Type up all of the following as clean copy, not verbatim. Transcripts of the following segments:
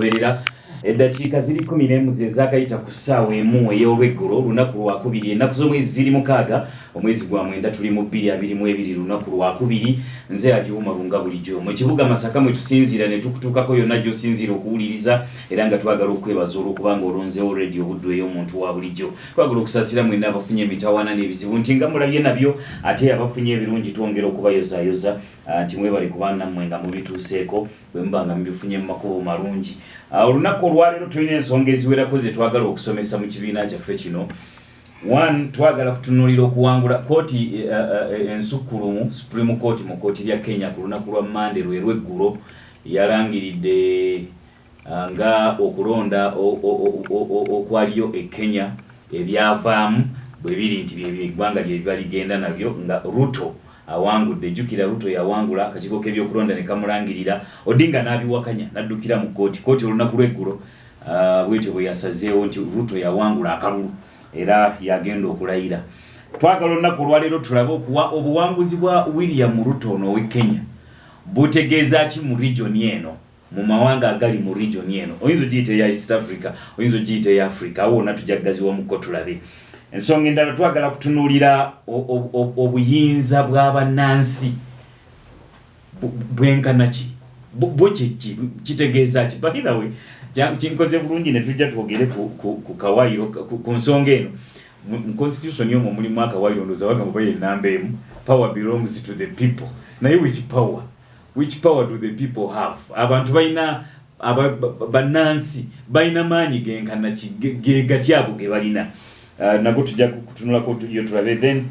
berera eddakiika ziri 14 zezakayita ku ssaawa emu ey'olweggulo olunaku lwakubiri ennaku z'omwezi ziri mukaaga omwezi gwa mwenda tuli mu 2022 lunaku lwakubiri nze Hajj Umar nga bulijjo mu kibuga Masaka mwe tusinziira ne tukutuukako yonna gy'osinziira okuwuliriza era nga twagala okwebaza olw'okubanga olonzeewo Ebyavudde ey'omuntu wa bulijjo twagala okusaasira mwenna abafunye emitawaana n'ebizibu nti nga mulabye nabyo ate abafunye ebirungi twongera okubayozaayoza nti mwebale kuba nammwe nga mubituuseeko bwe muba nga mubifunye mu makubo malungi. Olunaku olwaleero tulina ensonga eziwerako ze twagala okusomesa mu kibiina kyaffe kino. One, twagala kutunuulira okuwangula kooti ensukkulumu Supreme Court mu kooti lya Kenya ku lunaku lwa Monday lw'eggulo yalangiridde nga okulonda okwaliyo e Kenya ebyavaamu bwe biri nti eggwanga lye baligenda nabyo nga Ruto awangudde. Jjukira Ruto yawangula akakiiko k'ebyokulonda ne kamulangirira Odinga n'abiwakanya n'addukira mu kooti olunaku lw'eggulo bwetyo bwe yasazeewo nti Ruto yawangula akalulu era yagenda okulayira. Twagala olunaku olwaleero tulabe okuwa obuwanguzi bwa William Ruto n'ow'e Kenya butegeeza ki mu region eno, mu mawanga agali mu region eno. Oyinza ogiyita eya East Africa, oyinza ogiyita eya Africa, wonna tujaggaziwa muko tulabe. Ensonga endala twagala kutunuulira obuyinza bw'abannansi bwenkana ki bwekiki kitegeeza ki. By the way, kinkoze bulungi ne tujja twogere ku kawairo ku nsonga eno. Mu constitution yomo mulimu akawairo ndoza bagamba baye namba emu, power belongs to the people. Naye which power do the people have? Abantu bayina bannansi bayina maanyi genkana ki gati ago ge balina. Nago tujja kutunulako yo tulabe. Then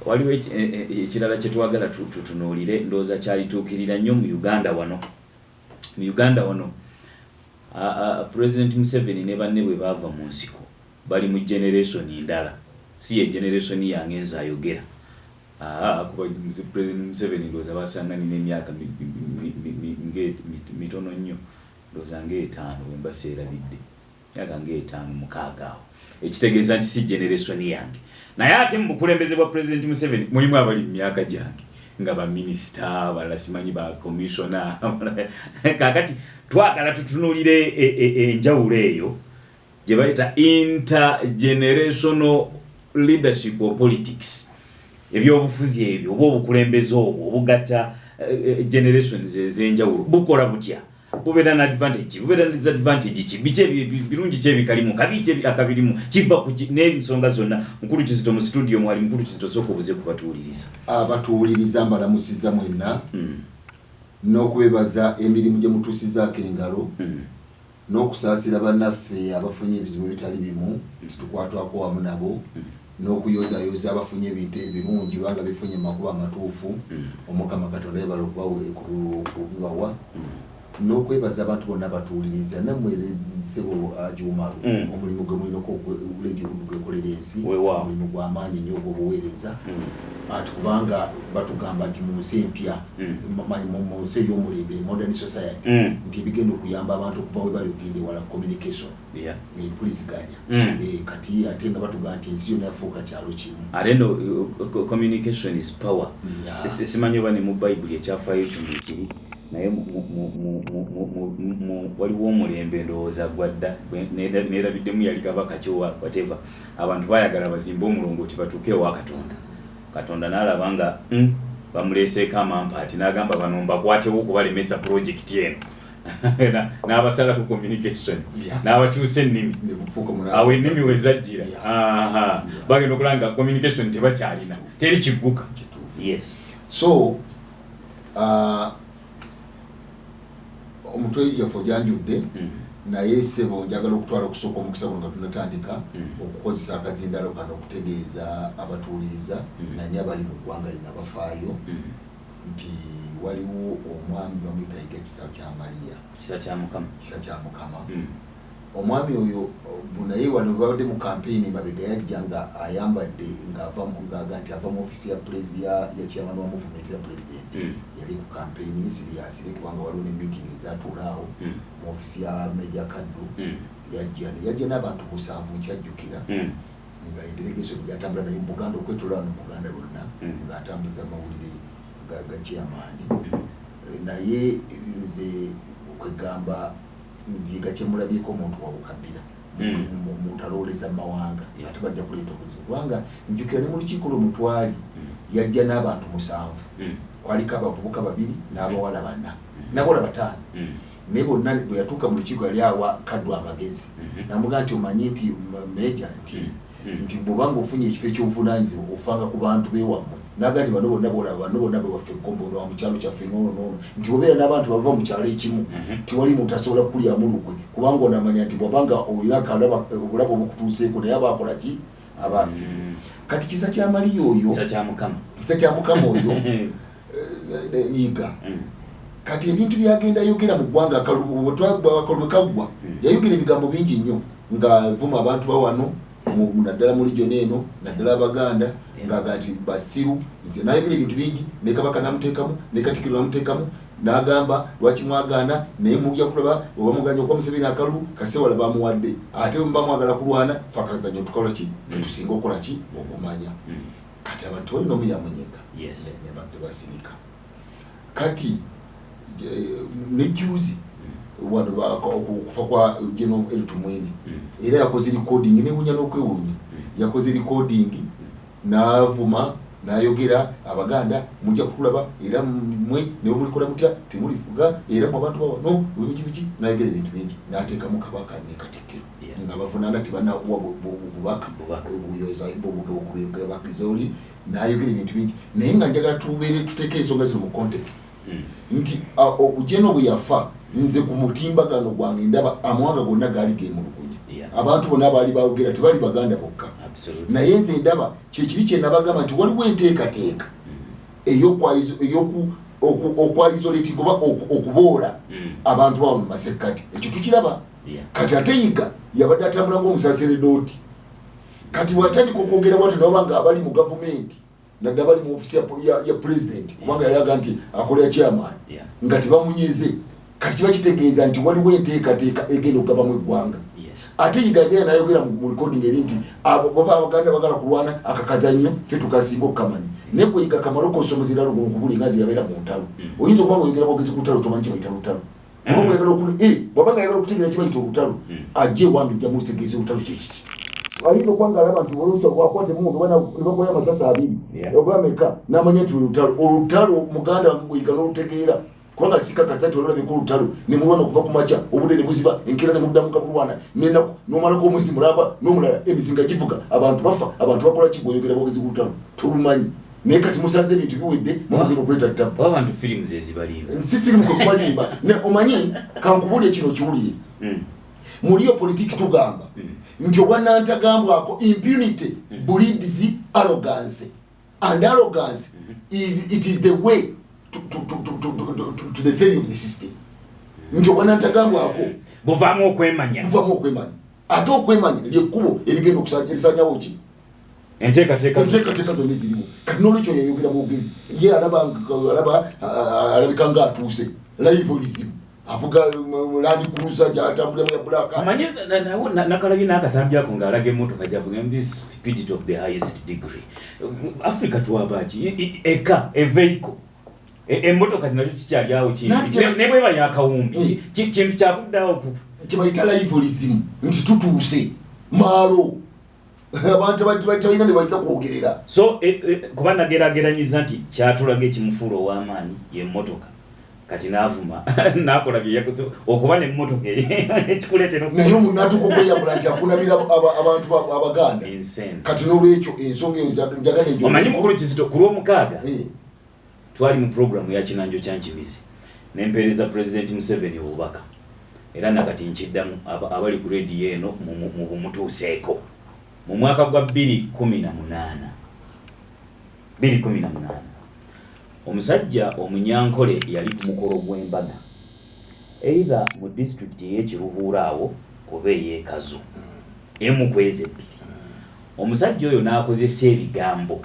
waliwo ekirala kye twagala tutunuulire ndooza kyalituukirira nnyo mu Uganda wano. President Museveni ne banne bwe baava mu nsiko bali mu generation ndala, si ye generation yange nza ayogera. Kuba President Museveni ndooza basanga nina emyaka mitono nnyo, ndooza ng'etaano bwe mbaseerabidde, myaka ng'etaano mukaaga awo. Ekitegeeza nti si generation yange. Naye ate mu bukulembeze bwa President Museveni mulimu abali mu myaka gyange nga ba minister, abalala simanyi ba commissioner. Kakati twagala tutunuulire enjawulo eyo gye bayita intergenerational leadership of politics. Ebyobufuzi ebyo oba obukulembeze obwo obugatta generations ez'enjawulo bukola butya, bubeera na advantage, bubeera na disadvantage ki, birungi ki ebikalimu, kabi ki akabirimu, kiva ku n'ensonga zonna. Mukulu Kizito mu studio mwali Mukulu Kizito sooka obuze kubatuwuliriza. Abatuwuliriza mbalamusiza mwenna n'okwebaza emirimu gye mutuusizaako engalo n'okusaasira bannaffe abafunye ebizibu bitali bimu nti tukwatwako wamu nabo n'okuyozaayoza abafunye ebintu ebirungi banga bifunye makuba amatuufu. Omukama Katonda yebala okubawa n'okwebaza abantu bonna batuwuliriza nammwe sebo Hajj Umar omulimu gwe mulinako Gwebyokulonda ensi omulimu gw'amaanyi nnyo ogw'obuweereza ati kubanga batugamba nti mu nsi empya mu nsi ey'omulembe modern society nti ebigenda okuyamba abantu okuva we bali okugenda ewala communication empuliziganya kati ate nga batugamba nti ensi yonna yafuuka kyalo kimu. Ate no communication is power. Simanyi oba ne mu Bible ekyafaayo kimu kiri naye waliwo omulembe ndowooza gwadda neerabiddemu yali kabaka kyowa whatever. Abantu bayagala bazimbe omulongooti batuuke ewa Katonda n'alaba nga bamuleeseeko amampaati n'agamba bano mbakwatewo okubalemesa pulojekiti eno n'abasala ku communication n'abakyusa ennimi awo ennimi we zajjira bagenda okulanga communication tebakyalina teri kigguka. Yes. So omutwe yaffe ojanjudde naye sebo njagala okutwala okusooka omukisa guno nga tunatandika okukozesa akazindalo kano okutegeeza abatuwuliriza nanye abali mu ggwanga lino abafaayo nti waliwo omwami bamuyita Kisa kya Mukama. Omwami oyo naye wano babadde mu campaign mabega yajja nga ayambadde ng'ava nti ava mu ofisi ya chairman wa movement ya president. Yali ku campaign serious kubanga waliwo ne meeting ezatuulaawo mu ofisi ya Meja Kaddu. Yajja n'abantu 7 nkyajjukira nga delegation gyatambula naye mu Buganda okwetolera mu Buganda lwonna ng'atambuza amawulire ga chairman. Naye nze okwegamba ndiga kyemulabyeko omuntu wabukabira omuntu alowoleza mu mawanga ate bajja kuleeta obuzibu kubanga njukira ne mu lukiiko lw'omutwali yajja n'abantu 7 kwaliko abavubuka 2 n'abawala 4 n'abawala 5 naye bonna bwe yatuuka mu lukiiko yali awa kaddu amagezi namugaa nti omanyi nti meja nti bwobanga ofunye ekifo ekyobuvunaanyizibwa ofanga ku bantu bewammwe naga nti bano bonna bolaba bano bonna bewaffe egombo wa mu kyalo kyaffe noono nti bwobeera n'abantu bava mu kyalo ekimu tiwali muntu asobola kukulyamu lukwe kubanga onamanya nti bwobanga olina akalaba obulabu obukutuuseeko naye aba akola ki aba afiirwa kati kisa kya Mariya oyo kisa kya Mukama oyo yiga kati ebintu byagenda yogera mu ggwanga akalulu kaggwa yayogera ebigambo bingi nnyo nga vuma abantu bawano naddala mu region eno naddala Abaganda ng'agati basiru nze nayogera ebintu bingi ne Kabaka namuteekamu ne Katikkiro namuteekamu n'agamba lwaki mwagaana naye mujja kulaba oba muganya okuba Museveni akalulu Kasewala bamuwadde ate bwe bamwagala kulwana fakazanyo tukola ki tusinga okukola ki okumanya kati abantu balina omuyamanyega ne badde basirika kati nejuzi wano okufa kwa General Eltumwini era yakoze recording newunya n'okwewunya yakoze recording n'avuma n'ayogera Abaganda mujja kutulaba era mwe ne mulikola mutya temulifuga era mu abantu bawano biki n'ayogera ebintu bingi n'ateekamu Kabaka ne Katikkiro nga bavunaana tibana bubaka obuyoza okubakizoli n'ayogera ebintu bingi naye nga njagala tubeere tuteeke ensonga zino mu context nti Ojeno bwe yafa nze ku mutimbagano gwange ndaba amawanga gonna gaali geemulugunya abantu bonna baali baogera tebali Baganda bokka naye nze ndaba kyekiri kye nabagamba nti waliwo enteekateeka okwaisolating oba okuboola abantu bawo mu masekkati ekyo tukiraba kati ate yiga yabadde atambula ng'omusaseredooti kati watandika okwogera bwati nabanga abali mu gavumenti naddala bali mu ofisi ya president kubanga yali aga nti akolera chairman nga tebamunyeze kati kiba kitegeeza nti waliwo enteekateeka egenda okugabamu eggwanga ate yigagera nayogera mu recording eri nti baba Abaganda bagala kulwana akakazannyo ffe tukasinga okukamanya naye gwe yiga kamalo konsomozera lugumu kubuli ngazi yabeera mu ntalo oyinza okuba ng'oyogera bwogezi ku lutalo tomanyi kibayita lutalo oba bwabanga ayagala okutegeera kibayita olutalo ajje ewange ojja mutegeeza olutalo kyekiki ayinza okwanga alaba nti oluusi wakwate mungu bana nibakoya amasasa 2 oba meka n'amanya nti olutalo muganda wange gweyiga n'olutegeera kubanga sikakasa nti olulabeko olutalo ne mulwana okuva ku makya obudde ne buziba enkeera ne muddamu kamulwana n'ennaku n'omalako omwezi mulamba n'omulala emizinga givuga abantu bafa abantu bakola ki bw'oyogera bwogezi ku lutalo tolumanyi naye kati musanze ebintu biwedde mumugenda okuleta ttabu abantu firimu zezibalimba si firimu kwekubalimba omanyi kankubulye kino kiwulire muliyo politiki tugamba nti obwannantagambwako impunity breeds arrogance and arrogance is the way to the theory of the system nti obwannantagambwako buvaamu okwemanya ate okwemanya lyekkubo erigenda okusanyawo ki enteekateeka zonna eziriwo kati n'olwekyo yayogera bwogezi ye alabika ng'atuuse livelism avuga mulandi kuluza gyatambulemu ya bulaka amanyi nakalabye n'akatambyako ng'alaga emmotoka gyavuga this stupidity of the highest degree Africa twabaki vehicle emmotoka nayo kikyalyawo ne bweba yakawumbi kintu kyakuddawo kibayita livelism nti tutuuse maalo abantu balina ne bayinza kwogerera so kuba nagerageranyiza nti kyatulaga ekimufuula ow'amaanyi y'emmotoka kati naavuma nakola byeyakoze okuba n'emmotoka ekikuleetera naye omuntu natuuka okweyambula nti akunamira abantu Abaganda kati n'olwekyo ensonga eyo njagala egyo omanyi mukulu Kizito ku Lwomukaaga twali mu programu ya Kinanjo Kyankimizi nempeereza President Museveni obubaka era nakati nkiddamu abali ku rediyo eno mu bumutuuseeko mu mwaka gwa 2018 omusajja omunyankole yali ku mukolo gw'embaga either mu district y'Ekiruhuura awo oba ey'Ekazo emu kwezi 2 omusajja oyo n'akozesa ebigambo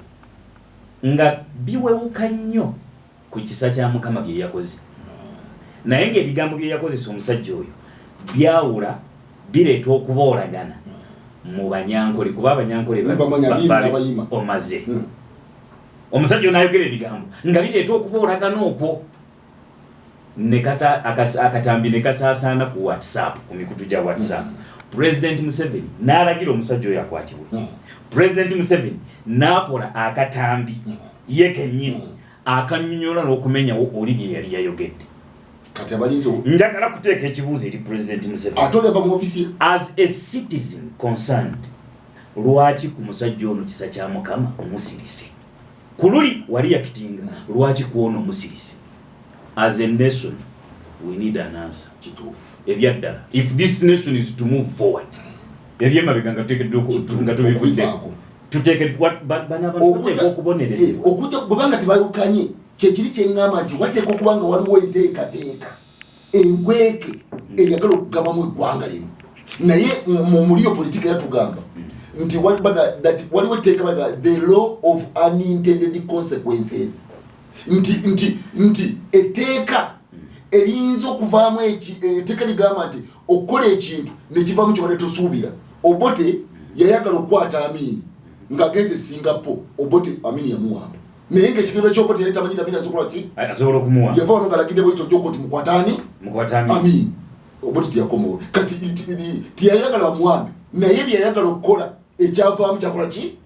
nga biwewuka nnyo ku kisa kya Mukama bye yakoze naye ng'ebigambo bye yakozesa omusajja oyo byawula bireeta okuboolagana mu Banyankole kuba Abanyankole omaze omusajja n'ayogera ebigambo nga bireeta okuboolagana okwo nekata akatambi nekasasana ku WhatsApp ku mikutu gya WhatsApp. President Museveni n'alagira omusajja oyo akwatibwe. President Museveni n'akola akatambi ye kennyini akanyonyola n'okumenyawo oli bye yali yayogedde. Kati abalinzo njagala kuteeka ekibuuzo eri President Museveni. Atoleva mu ofisi As a citizen concerned, lwaki ku musajja ono kisa kya Mukama omusirise? Kululi wali yakitinga lwaki kuona omusirise? As a nation, we need an answer. Ebyaddala. If this nation is to move forward, ebyema biganga tuteekeddwa tubivudde. Tuteke okubonerezebwa. Okuja kubanga tibayukanye kyekiri kyeŋŋamba nti wateeka okubanga waliwo enteekateeka enkweke eyagala okugaba mu eggwanga lino. Naye muli yo politika yatugamba nti waliwo etteeka baga the law of unintended consequences. Nti etteeka eriyinza okuvaamu etteeka ligamba nti okukola ekintu nekivaamu kyobadde tosuubira. Obote yayagala okukwata Amini ng'agenze Singapore. Obote Amini yamuwamba. Naye ng'ekigendo ky'Obote yali tamanyi Amini asobola ki? Asobola okumuwamba. Yava wano ng'alagidde bwekyo gy'okoti mukwatani? Mukwatani. Amini. Obote tiyakomawo. Kati tiyayagala bamuwambe. Naye byayagala okukola ekyavaamu kyakola ki?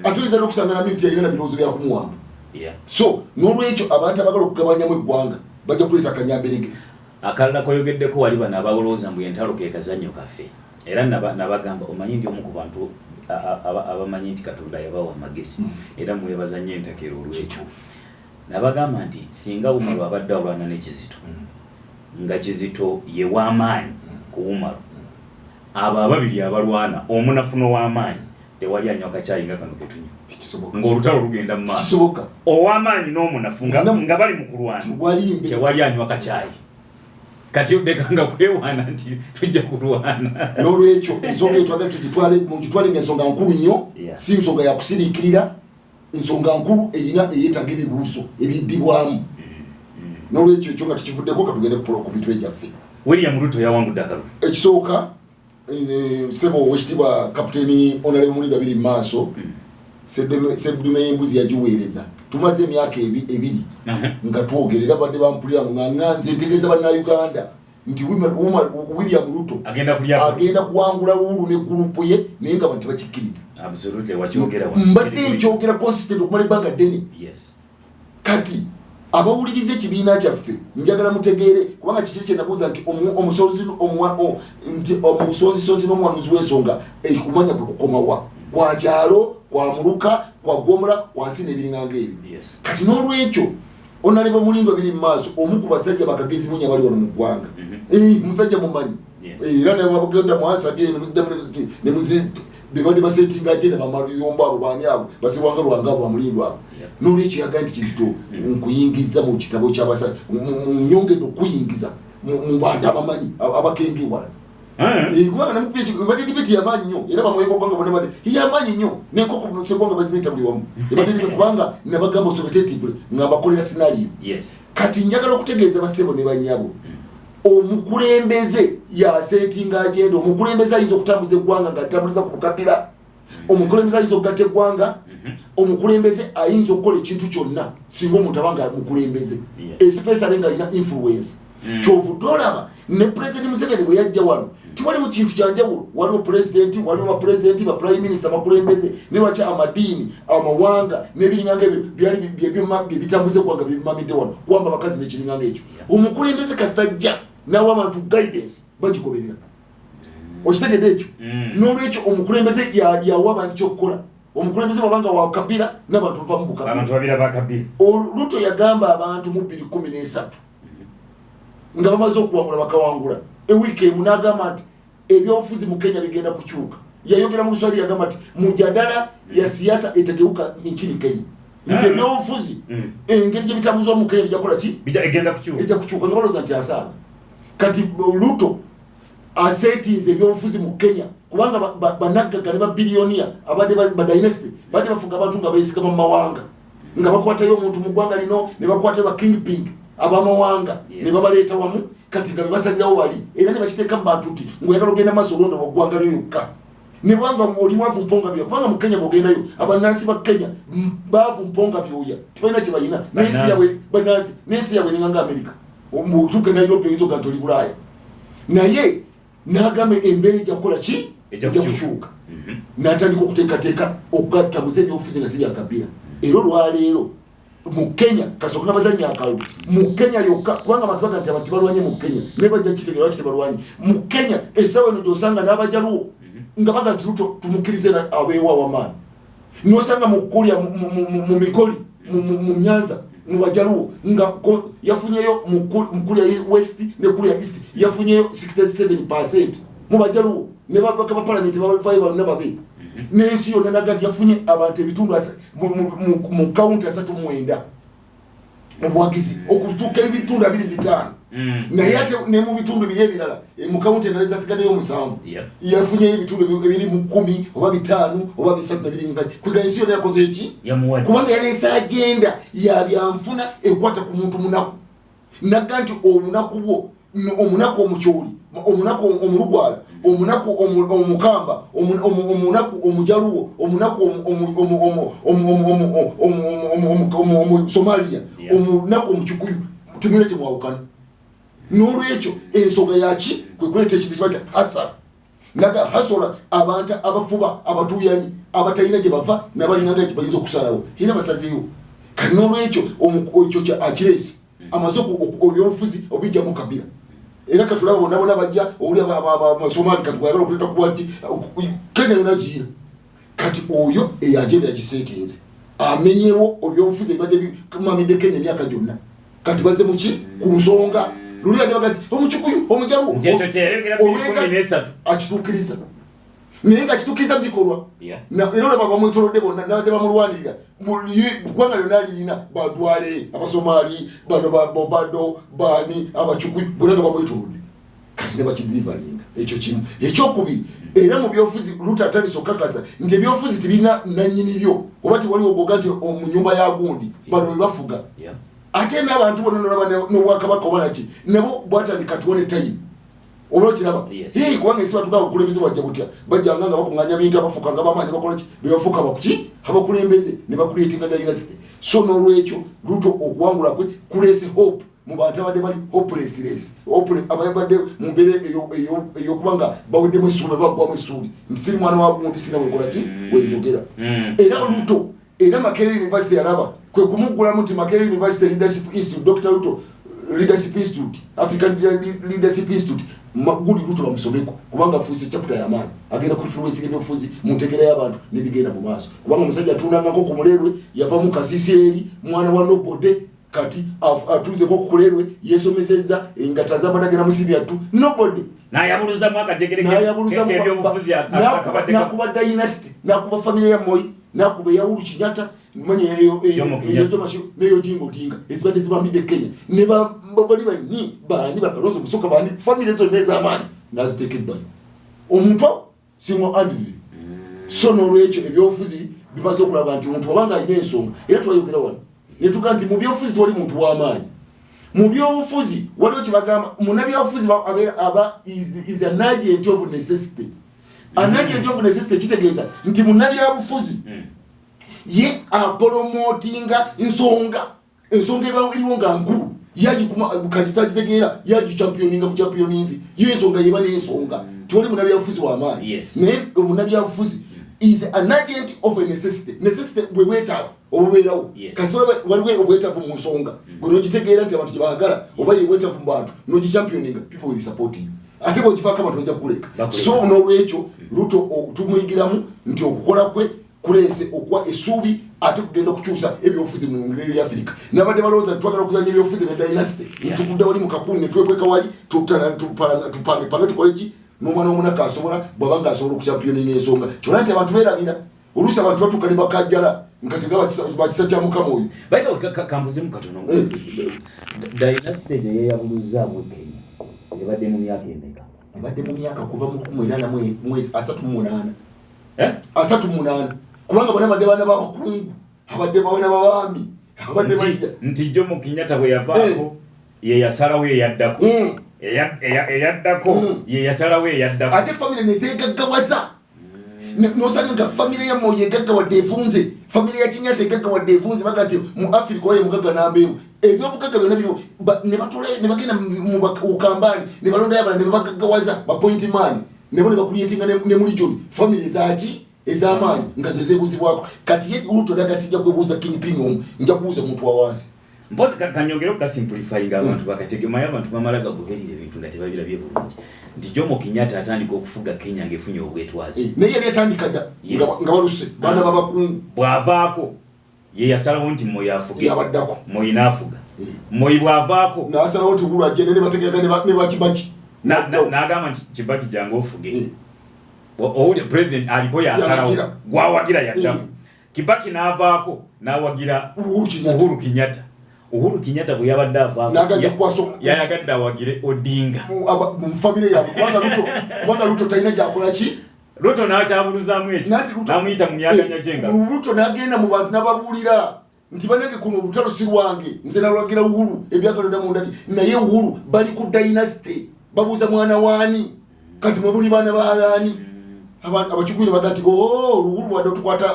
Ate oyinza n'okusanga Amini tiyayina birowoozo bya kumuwamba. So n'olwekyo abantu abagala okugabanyamu eggwanga bajja kuleeta akanyamberege. Akalala koyogeddeko wali bano abalowooza mbu entalo ke kazannyo kaffe. Era nabagamba omanyi ndi omu ku bantu abamanyi nti Katonda yabawa amagezi era mwebaza nnyo entakero olwekyo. Nabagamba nti singa Umar abadde alwana ne Kizito nga Kizito ye w'amaanyi ku Umar, abo ababiri abalwana omunafu n'ow'amaanyi tewali anywa kacaayi nga kano ketunywa ng'olutalo lugenda mu maaso. Ow'amaanyi n'omunafu nga bali mu kulwana tewali anywa kacaayi. Kati odekanga kwewaana nti tujja kulwana. N'olwekyo ensonga etwagala tugitwale ng'ensonga nkulu nnyo, si nsonga ya kusiriikirira, ensonga nkulu eyina eyeetaaga ebibuuzo ebiddibwamu. N'olwekyo ekyo nga tukivuddeko katugende ku mitwe gyaffe. William Ruto yawangudde akalulu. Ekisooka sebo owekitiibwa Kapiteeni Honorable Mulindo abiri maaso seddume y'embuzi yagiweereza. Tumaze emyaka ebiri nga twogerera badde bampulira nga nze ntegeeza bannayuganda nti William Ruto agenda kuwangula Uhuru ne gurupu ye naye nga bantu bakikkiriza. Mbadde nkyogera consistent okumala ebbanga ddene. Kati abawuliriza ekibiina kyaffe njagala mutegeere kubanga kikiri kye nabuuza nti omusonzi n'omuwanuzi w'ensonga kumanya kwe kukomawa kwa kyalo kwa muluka kwa gomola kwa nsina ebiringanga ebyo. Kati n'olwekyo Honorable Mulindo abiri mu maaso omu ku basajja bakagezi munya bali wano mu ggwanga. Musajja mumanyi era nabagenda mu ansa ge ne muzidde bebadde basetinga agenda bamaluyombo abo baani abo basiwanga lwanga abo Mulindo abo. N'olwekyo yaga nti Kizito nkuyingiza mu kitabo ky'abasajja nyongedde okuyingiza mu bantu abamanyi abakengiwala. Kubanga namukubye badde dibeti yamanyi nnyo era bamweko kubanga bonna badde yamanyi nnyo n'enkoko mu segonga bazineta buli wamu badde dibeti kubanga nabagamba authoritatively ng'abakolera scenario. Kati njagala okutegeeza basebo ne bannyabo omukulembeze yasetinga agenda. Omukulembeze ayinza okutambuza eggwanga ng'atambuliza ku bukabira. Omukulembeze ayinza okugatta eggwanga. Omukulembeze ayinza okukola ekintu kyonna singa omuntu abanga mukulembeze especially nga alina influence. Kyovudde olaba ne President Museveni bwe yajja wano tiwaliwo kintu kyanjawulo. Waliwo pulezidenti, waliwo bapulezidenti, baprime minister, bakulembeze ne lwaki amadiini amawanga n'ebiringanga ebyo byali byebitambuza eggwanga byebimamidde wano kuwamba abakazi n'ekiringanga ekyo. Omukulembeze kasitajja n'awa abantu guidance bagigoberera. Okitegedde ekyo. N'olwekyo omukulembeze yawa abantu kyokkola. Omukulembeze wabanga wa Kabila n'abantu bava mu Bukabila. Abantu babira ba Kabila. Ruto yagamba abantu mu 2013 nga bamaze okuwangula bakawangula. Ewiki emu n'agamba nti ebyobufuzi mu Kenya bigenda kukyuka. Yayogera mu Kiswahili yagamba nti mujadala ya siasa etegeuka nchini Kenya. Nti ebyobufuzi engeri gye bitambuzibwa mu Kenya bijja kukola ki? Egenda kukyuka. Ejja kukyuka nga balooza nti asaaga. Kati Ruto asetinze ebyobufuzi mu Kenya kubanga banaggaga ne babilioniya abadde ba dynasty badde bafuga abantu nga beesigama mu mawanga nga bakwatayo omuntu mu ggwanga lino ne bakwatayo ba kingpin abamawanga ne babaleeta wamu kati nga bebasalirawo wali era ne bakiteeka mu bantu nti ng'oyagala ogenda maaso olonda wa ggwanga lyo yokka ne bwanga oli mwavu mponga byoya kubanga mu Kenya bw'ogendayo abannansi ba Kenya baavu mponga byoya tibalina kye balina n'ensi yabwe bannansi n'ensi yabwe nga Amerika omutuke Nairobi izo gantoli Bulaya naye nagame embere ejja kukola ki ejja kukyuka natandika okuteekateeka okugatta muzebi ofiisi nga sibya Kabila era olwaleero mu Kenya kasooka n'abazannya akalulu mu Kenya yokka kubanga abantu baga nti abantu balwanye mu Kenya ne bajja kitegeera lwaki tebalwanye mu Kenya esawa eno gyosanga n'abajaluwo nga baga nti Ruto tumukkirize abeewa wamaani n'osanga mu Kolya mu Migoli mu Nyanza mu bajaluwo nga yafunyeyo mu Kolya West ne Kolya East yafunyeyo 67% mu bajaluwo ne babaka ba parliament bavayo nababe n'ensi yonna nagati yafunye abantu ebitundu mu kaunti 39 obuwagizi okutuuka ebitundu 25 naye ate ne mu bitundu biri ebirala mu kaunti endala ezasigaddeyo 7 yafunyeyo ebitundu ebiri mu 10 oba 5 oba 3 kwega ensi yonna yakoze eki kubanga yaleese agenda yabyanfuna ekwata ku muntu munaku naga nti omunaku bwo omunaku omukyoli omunaku omulugwala omunaku omukamba omunaku omujaluwo omunaku Somalia omunaku omukyukuyu tumire kimwawukana n'olwekyo ensonga yaki kwe kuleeta ekintu kibata hasara naga hasola abantu abafuba abatuuyani abatalina gye bava n'abalinganga nti bayinza okusalawo era basazeewo kati n'olwekyo ekyo kya akiresi amaze ebyobufuzi obijja mu Kabila era katulaba bonna bajja oli Somali katwagala okuleta kubati Kenya yona jira kati oyo eyagenda yagiseekenze amenyewo ebyobufuzi ebadde kumamide Kenya emyaka gyonna kati baze muki ku nsonga luli ade bagati omukyukuyu omujaluwo akituukiriza naye nga kituukiriza bikolwa era olaba bamwetolodde bonna nabadde bamulwanirira ggwanga lyonna lirina badwale Abasomali bano babado bani abakyukuyu bonna nga bamwetolodde kati ne bakidirivalinga ekyo kimu ekyokubiri era mu byofuzi Ruto atandise okukakasa nti ebyofuzi tebirina nannyini byo oba tewaliwo ogoga nti mu nyumba ya gundi bano be bafuga ate n'abantu bonna nolaba n'obwakabaka obalaki nabo bwatandika tuwone time obula kiraba kubanga ensi batugaa obukulembeze bwajja butya bajjanga nga bakuŋŋanya bintu abafuuka nga bamaanyi bakola ki bebafuuka bakuki abakulembeze ne bakuleetinga dynasty so n'olwekyo Ruto okuwangula kwe kuleese hope mu bantu abadde bali hopeless abadde mu mbeera ey'okuba nga baweddemu essuubi baggwamu essuubi nti siri mwana wa gundi sina wekola ki wenjogera era Ruto era Makerere University yalaba kwe kumuggulamu nti Makerere University Leadership Institute Dr. Ruto Leadership Institute African Leadership Institute gundi Ruto bamusomeko kubanga afuuse chapter y'amaanyi agenda ku influence ebyobufuzi mu ntegera y'abantu n'ebigenda mu maaso kubanga omusajja atundangako ku mulerwe yava mu kasisi eri mwana wa Nobode kati atuze ko kulerwe yesomeseza engata z'amadagera musibya tu Nobode n'ayabuluza mwaka jegere ebyobufuzi nakuba dynasty nakuba family ya Moi nakuba ya Uhuru Kenyatta manye eyo tomasho neyo jingo dinga ezibadde zibambide Kenya ne bali bani bakalonzo musoka bani family zo neza amani nazitekedwa omuntu singo adili so n'olwekyo ebyobufuzi bimaze okulaba nti omuntu wabanga alina ensonga era twayogera wano ne tuga nti mu byobufuzi twali muntu w'amaanyi mu byobufuzi waliwo kibagamba munnabyobufuzi aba is an agent of necessity an agent of necessity kitegeeza nti munnabyobufuzi ye apromotinga ensonga eba iliwo nga nkulu yagikuma kagitategeera yagichampioninga mu championizi yo ensonga yeba n'ensonga toli munnabyobufuzi w'amaanyi naye omunnabyobufuzi is an agent of a necessity bwe bwetaavu obubeerawo kasolo waliwo obwetaavu mu nsonga bwe nogitegeera nti abantu gye baagala oba ye bwetaavu mu bantu nogichampioninga people will support you ate bwegifaako abantu bajja kukuleka so n'olwekyo Ruto tumuyigiramu nti okukola kwe kuleese okuwa essuubi ate kugenda okukyusa ebyobufuzi mu ngeri ya Africa nabadde balowooza twagala okuzanya ebyobufuzi ne dynasty ntukudde wali mu kakuni ne twekweka wali tupange tukole ki n'omwana w'omunaka asobola bw'abanga asobola okuchampioninga ensonga kyonna nti abantu beerabira oluusi abantu batuuka ne bakajjala nga tega bakisa kya mukama oyo kambuzemu katono dynasty gye yeeyabuluza mu Kenya ebadde mu myaka emeka abadde mu myaka kuva mu 38 kubanga bona badde bana b'abakungu abadde bawena babaami abadde bajja nti Jomo Kenyatta bwe yavaako ye yasalawo eyaddako ye yasalawo eyaddako ate family nezeegaggawaza nosanga nga family ya Moi egaggawadde efunze family ya Kenyatta egaggawadde efunze baga nti mu Africa waye mugagga nambeeru ebyobugaga byonna bino ne batole ne bagenda mu ukambani ne balonda yabala ne bagagawaza ba point man ne bone bakuliyetinga ne muri John family zaati ez'amaanyi nga zezebuzibwako kati yes Ruto dagasijja kwebuuza Kingpin nja kuuza muntu wawansi mpozi kanyongero ka simplifying abantu bakategemaya abantu bamalaga goberire ebintu nga tebabirabye bulungi ndi Jomo Kenyatta atandika okufuga Kenya ngefunye obwetwazi naye yali atandika nga baluse bana babakungu bwavaako ye yasalawo nti Moi afuge yabaddako Moi naafuga Moi bwavaako n'asalawo nti Uhuru agende ne bategeera ne bakibaki n'agamba nti Kibaki jangu ofuge owuli president aliko yasalawo gwawagira yaddamu Kibaki n'avaako n'awagira Uhuru Kenyatta Uhuru Kenyatta bwe yabadde avaako yayagadde awagire Odinga mu family yaabwe kubanga Ruto talina gyakola ki Ruto n'akyabuluzaamu ekyo n'amuyita mu myaganya gyenga Ruto n'agenda mu bantu n'ababuulira nti banenge kuno olutalo si lwange nze nalwagira Uhuru ebyagalonda mu ndagi naye Uhuru bali ku dynasty babuuza mwana waani kati mwe buli baana baalaani abachukwire bagati Uhuru wadde tukwata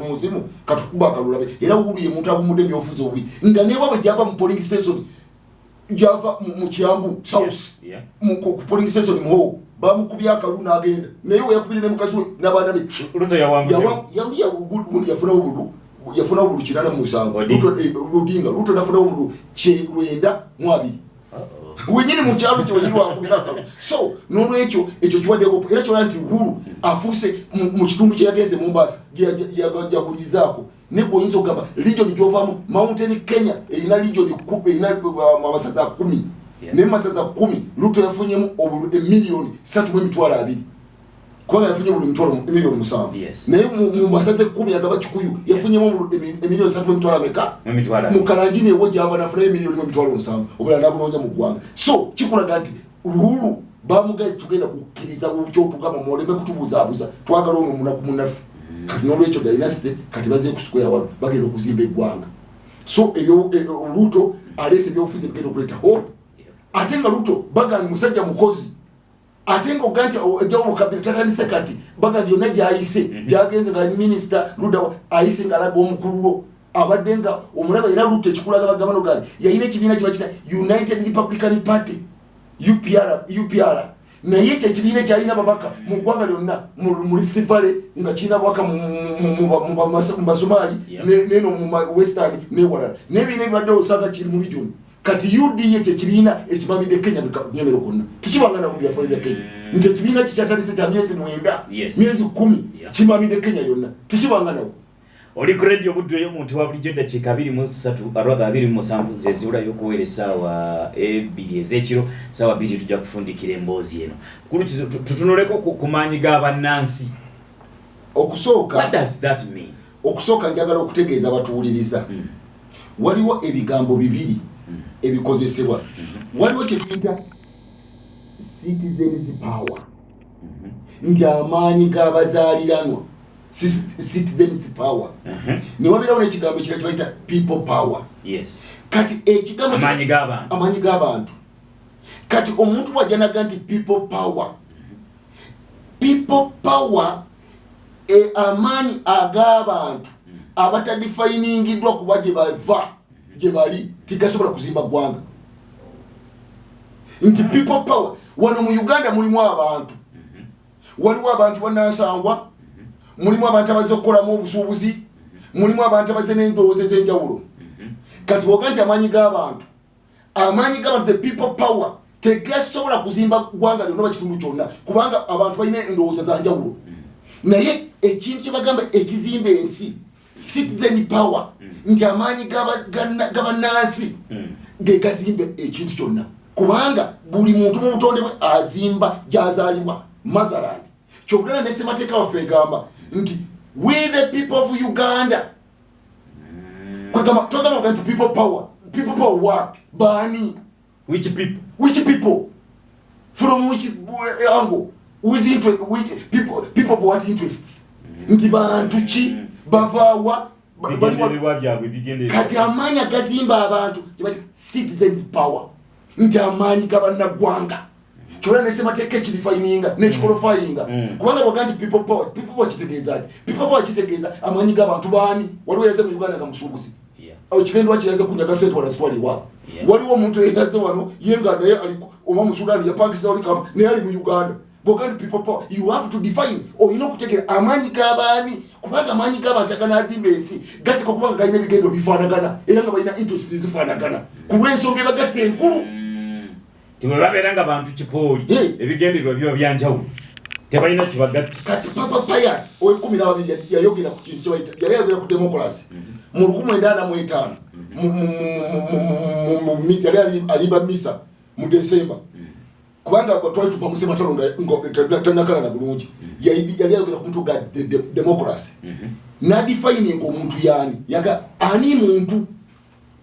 muzimu katukuba akalulabe era Uhuru ye muntu agumudde ebyofuzi obubi nga ne bwe java mu polling station java mu Kiambu South ku polling station mu bamukubya akalu n'agenda naye we yakubire ne mukazi we n'abaana be Ruto yafuna obulu kirala mu Musango Ruto nafuna obulu kyenda mu abiri wenyini mu kyalo kye wenyini wakubira akalu so n'olwekyo ekyo kiwaddeko era kyola nti Uhuru afuuse mu kitundu kye yagenze Mombasa yagunyizaako ne goyinza okugamba region gy'ovaamu Mountain Kenya erina region erina amasaza 10 ne masaza 10 Ruto yafunyemu obulu emiliyoni 3.2 kubanga yafunye obulu emiliyoni 7 naye mu masaza 10 yagaba Kikuyu yafunyemu obulu emiliyoni 3.2 mu Kalanjini ewo gyava nafuna emiliyoni 7 obulala nabulonja mu ggwanga so kikulaga nti Uhuru bamugaye tugenda kukkiriza kyotugamba muleme kutubuzaabuza twagala ono munaku munafu kati n'olwekyo dynasty kati baze kusukweya wano bagenda okuzimba eggwanga so ebyo Ruto alese ebyobufuzi bigenda okuleeta hope ate nga Ruto bagani musajja mukozi ate nga oganti ejjawo kabiri tatandise kati bagani yonna gyayise gyagenze nga minister Ruto ayise nga alaga omukululo abadde nga omulaba era Ruto ekikulaga bagambano gani yayina ekibiina kibakita United Republican Party UPR naye ekyo ekibiina kyalina babaka mu ggwanga lyonna mu Rift Valley nga kirina bwaka mu Basomali neno mu Western newalala n'ebiina ebibadde osanga kiri mu region kati UDA ekyo ekibiina ekimamidde Kenya nyomero konna tukibangana mu byafaayo bya Kenya nti ekibiina kikyatandise kya myezi 9 myezi 10 kimamidde Kenya yonna tukibanganawo oli ku radio budde y'omuntu wa bulijjo eddakiika 23 arwada 27 zezibula y'okuweera essaawa 2 ez'ekiro ssaawa 2 tujja kufundikira emboozi eno tutunuleko ku maanyi g'abannansi okusooka what does that mean okusooka njagala okutegeeza abatuwuliriza waliwo ebigambo bibiri ebikozesebwa waliwo kye tuyita citizens power nti amaanyi g'abazaaliranwa citizens power ne wabirawo n'ekigambo ekira kibayita people power kati ekigambo amaanyi g'abantu kati omuntu wajjanaga nti people power amaanyi ag'abantu abatadifayiningiddwa kuba gye bava gye bali tigasobola kuzimba ggwanga nti people power wano mu Uganda mulimu abantu waliwo abantu bannansangwa mulimu abantu abazze okukolamu obusuubuzi mulimu abantu abazze n'endowooza ez'enjawulo kati bwoga nti amaanyi g'abantu the people power tegasobola kuzimba ggwanga lyonna oba kitundu kyonna kubanga abantu balina endowooza za njawulo naye ekintu kye bagamba ekizimba ensi citizen power nti amaanyi g'abannansi ge gazimba ekintu kyonna kubanga buli muntu mu butonde bwe azimba gy'azaalibwa motherland kyokugana ne ssemateeka waffe egamba nti we the people of Uganda twagamba nti people power what bani which people from which angle which people of what interests nti bantu ki bavaawa kati amaanyi agazimba abantu tebati citizen power nti amaanyi g'abannaggwanga kyolera nesemateeka ekirifayininga nekikolofayinga kubanga bwaga nti people power kitegeeza ati people power kitegeeza amaanyi g'abantu baani waliwo yaze mu Uganda nga musuubuzi Okigendo akiyaze kunyaga sente wala sitwali wa. Waliwo omuntu eyaze wano yenga naye ali oma mu Sudan ya Pakistan kama naye ali mu Uganda. Bogandi people power, you have to define or you know kutegera amanyi g'abaani kubanga amanyi g'abantu aganazimba ensi gati ko kubanga galina ebigendo bifaanagana era nga balina interest zifaanagana ku lw'ensonga ebagatta enkulu. Timwe babeera nga bantu kipooli ebigendererwa biba byanjawulo tebalina kibagatta. Kati Papa Pius ow'ekumi yayogera ku kintu kyebayita yali ayogera ku democracy mu 1985 yali alimba misa mu December kubanga twali tupa musema talonda tanakala na bulungi yali ayogera ku muntu ga democracy na defining omuntu yani yaga ani muntu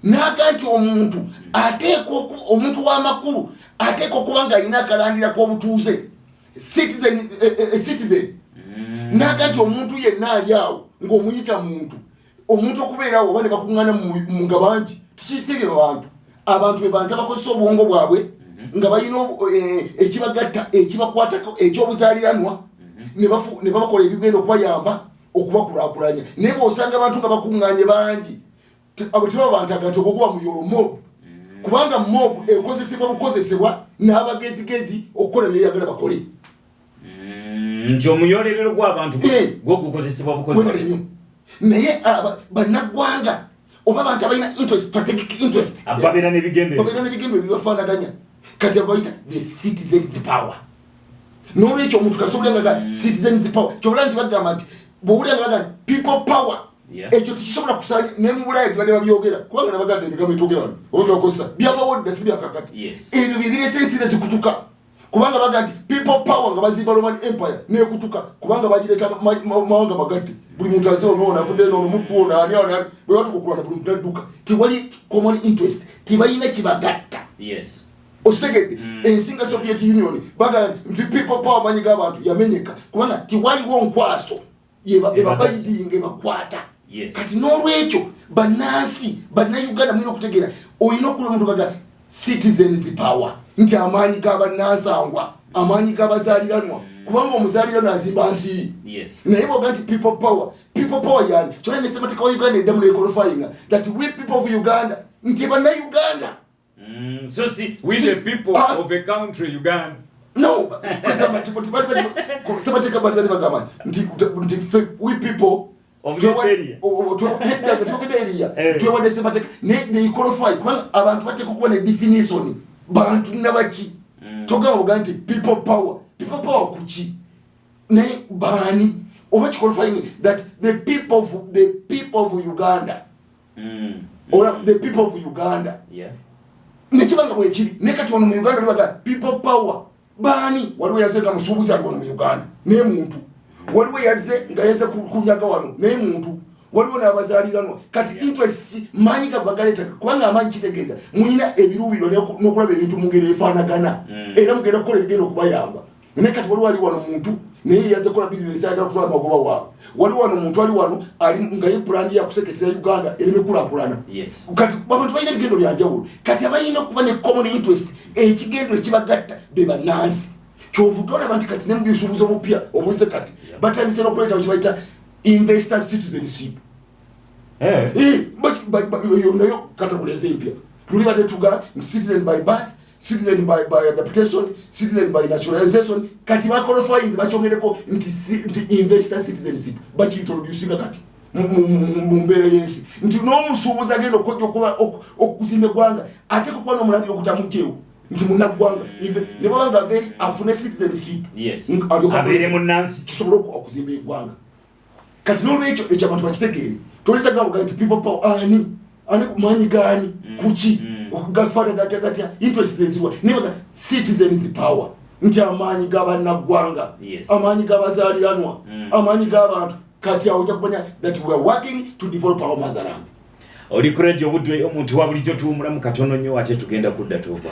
nakati omuntu ateeko omuntu wa makulu ateeko kubanga ina kalandira ko obutuuze citizen nakati omuntu yenna ali awo ng'omuyita muntu omuntu okubeera awo bane bakungana mu gabanji tikisebye abantu be bantu abakozesa obwongo bwabwe nga balina ekibagatta ekibakwatako ekyobuzaaliranwa ne babakola ebigenda okubayamba okubakulaakulanya naye bw'osanga abantu nga bakunganye bangi abo tebaba bantu agati okuba muyolo mob kubanga mob ekozesebwa bukozesebwa n'abagezigezi okukola byeyagala bakole nti omuyolero gw'abantu gwogukozesebwa bukozesebwa naye bannaggwanga oba abantu abalina strategic interest babeera n'ebigendo ebibafaanaganya kati abayita the citizens power. N'olwekyo omuntu kasobolenga citizens power kyobula nti bagamba nti bw'owulira nga people power ekyo tikisobola kusanya ne mu Bulaaya tibadde babyogera kubanga nabaganda ebigambo bitwogera wano oba byakozesa byabawodda si byakakati ebyo bibiresa ensi ne zikutuka kubanga baga nti people power nga bazimba Roman Empire nekutuka kubanga bagireeta mawanga magatte buli muntu aze onoona avudde n'ono muddu ono ani bwe batukukulana buli muntu nadduka tiwali common interest tibalina kibagatta. Okitegedde ensinga Soviet Union baga nti people power manyi g'abantu yamenyeka kubanga tiwaliwo nkwaso ebabayidinga ebakwata. Kati n'olwekyo bannansi bannayuganda mulina okutegeera olina okula omuntu baga citizens power nti amaanyi g'abannansangwa amaanyi g'abazaaliranwa kubanga omuzaaliranwa azimba nsi naye bwoga nti people power yani kyona ne ssemateeka wa Uganda eddamu neekolofayinga that we people of Uganda nti bannayuganda. So see, we the people of a country Uganda. No, we people of this area. They qualify. Abantu bate kukuba ne definition. Bantu nabachi. Toga oganti people power kuchi. Ne bani. Oba qualifying that the people of Uganda. Or the people of Uganda. Yeah. Nekibanga bwekiri nekati wano mu Uganda libaga people power bani waliwo yaze nga musuubuzi ali wano mu Uganda naye muntu waliwo yaze nga yaze kunyaga wano naye muntu waliwo n'abazaaliranwa kati interest manyi gabagaleta kubanga amanyi kitegeeza mulina ebirubiro n'okulaba ebintu mugere efaanagana era mugenda kukola ebigenda okubayamba naye kati waliwo wano muntu naye yaze kola business ayagala kutwala magoba waabwe waliwo wano omuntu ali wano ali nga ye plan ya kuseketera Uganda ereme kulaakulana kati abantu balina ebigendo byanjawulo kati abalina okuba ne common interest ekigendo ekibagatta be bannansi kyovudolaba nti kati ne mu byosuubuzi obupya obuze kati batandise n'okuleeta kibayita investor citizenship nayo kategorize empya tuli badde tuga citizen by birth citizen by adaptation citizen by naturalization kati ba qualifies bakyongereko nti investor citizenship bakiintroducinga kati mu mbeera y'ensi nti n'omusuubuzi agenda okuba okuzimba eggwanga ate kukuba n'omulangira okutamugjewo nti munnaggwanga ne babanga very afune citizenship abeere munnansi kisobola okuzimba eggwanga kati n'olwekyo ekyo abantu bakitegeere tolesa gavuga nti people power ani kumanyi gaani kuki okugafaana gatya interest eziwa nebaga citizens power nti amaanyi g'abannaggwanga amaanyi g'abazaaliranwa amaanyi g'abantu kati awo ojja kumanya that we are working to develop our motherland. Oli ku Radio Budwe omuntu wa bulijjo tuwumulamu katono nnyo ate tugenda kudda tuva.